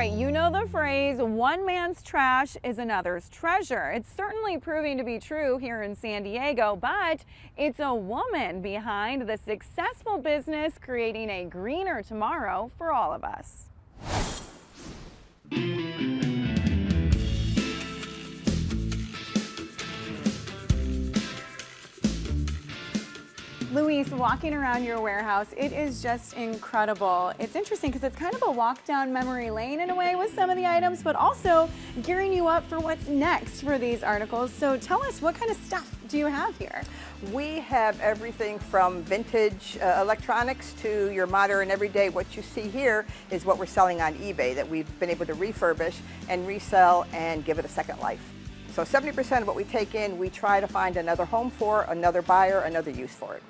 right, you know the phrase, one man's trash is another's treasure. It's certainly proving to be true here in San Diego, but it's a woman behind the successful business creating a greener tomorrow for all of us. Luis, walking around your warehouse, it is just incredible. It's interesting because it's kind of a walk down memory lane in a way with some of the items, but also gearing you up for what's next for these articles. So tell us, what kind of stuff do you have here? We have everything from vintage electronics to your modern everyday. What you see here is what we're selling on eBay that we've been able to refurbish and resell and give it a second life. So 70% of what we take in, we try to find another home for, another buyer, another use for it.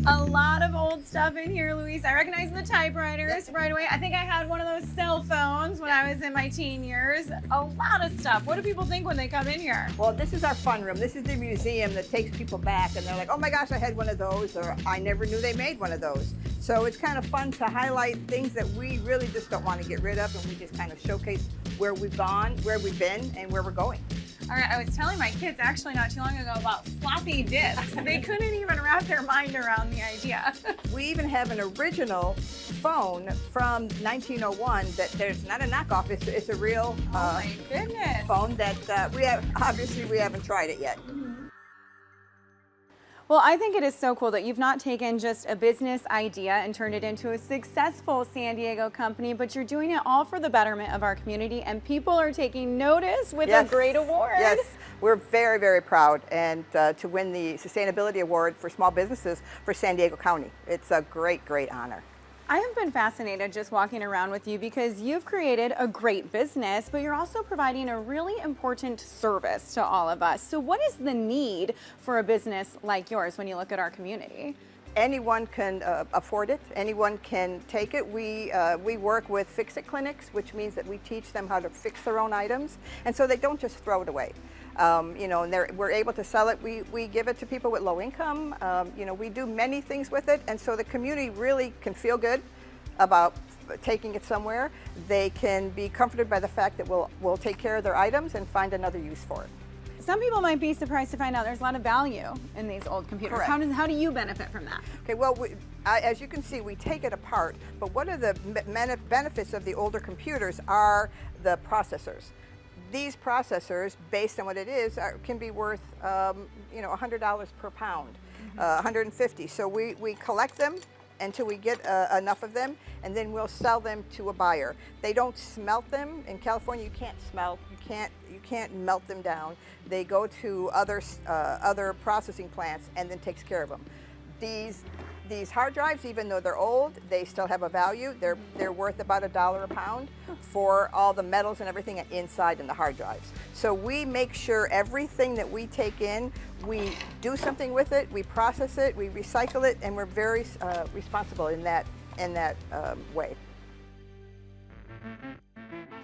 A lot of old stuff in here, Luis. I recognize the typewriters right away. I think I had one of those cell phones when I was in my teen years. A lot of stuff. What do people think when they come in here? Well, this is our fun room. This is the museum that takes people back and they're like, oh my gosh, I had one of those, or I never knew they made one of those. So it's kind of fun to highlight things that we really just don't want to get rid of, and we just kind of showcase where we've gone, where we've been, and where we're going. All right, I was telling my kids actually not too long ago about floppy disks. They couldn't even wrap their mind around the idea. We even have an original phone from 1901 that there's not a knockoff. It's a real oh my goodness. Phone that we have. Obviously, we haven't tried it yet. Well, I think it is so cool that you've not taken just a business idea and turned it into a successful San Diego company, but you're doing it all for the betterment of our community, and people are taking notice with a great award. Yes, we're very, very proud and to win the Sustainability Award for Small Businesses for San Diego County. It's a great, great honor. I have been fascinated just walking around with you because you've created a great business, but you're also providing a really important service to all of us. So what is the need for a business like yours when you look at our community? Anyone can afford it. Anyone can take it. We work with fix-it clinics, which means that we teach them how to fix their own items, and so they don't just throw it away. You know, and we're able to sell it. We give it to people with low income. You know, we do many things with it, and so the community really can feel good about taking it somewhere. They can be comforted by the fact that we'll take care of their items and find another use for it. Some people might be surprised to find out there's a lot of value in these old computers. Correct. How do you benefit from that? Okay, well, as you can see, we take it apart, but one of the benefits of the older computers are the processors. These processors, based on what it is, can be worth you know, $100 per pound, 150. So we collect them until we get enough of them, and then we'll sell them to a buyer. They don't smelt them. In California, you can't smelt. You can't melt them down. They go to other processing plants and then takes care of them. These hard drives, even though they're old, they still have a value. They're worth about $1 a pound for all the metals and everything inside in the hard drives. So we make sure everything that we take in, we do something with it, we process it, we recycle it, and we're very responsible in that way.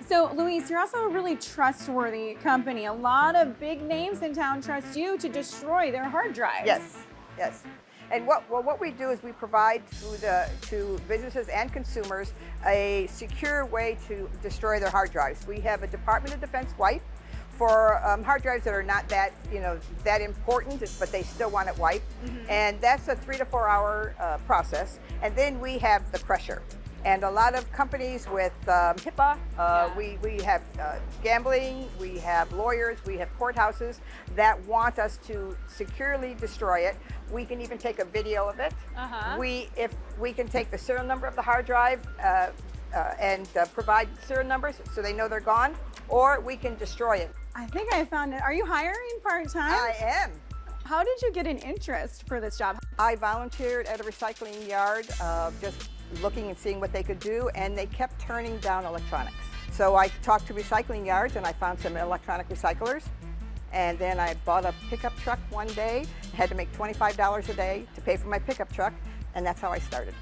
So, Luis, you're also a really trustworthy company. A lot of big names in town trust you to destroy their hard drives. Yes, yes. And what we do is we provide to businesses and consumers a secure way to destroy their hard drives. We have a Department of Defense wipe for hard drives that are not that that important, but they still want it wiped. And that's a 3 to 4 hour process. And then we have the crusher. And a lot of companies with HIPAA, we have gambling, we have lawyers, we have courthouses that want us to securely destroy it. We can even take a video of it. If we can take the serial number of the hard drive and provide serial numbers so they know they're gone, or we can destroy it. I think I found it. Are you hiring part-time? I am. How did you get an interest for this job? I volunteered at a recycling yard, just looking and seeing what they could do, and they kept turning down electronics. So I talked to recycling yards and I found some electronic recyclers, and then I bought a pickup truck one day. I had to make $25 a day to pay for my pickup truck, and that's how I started.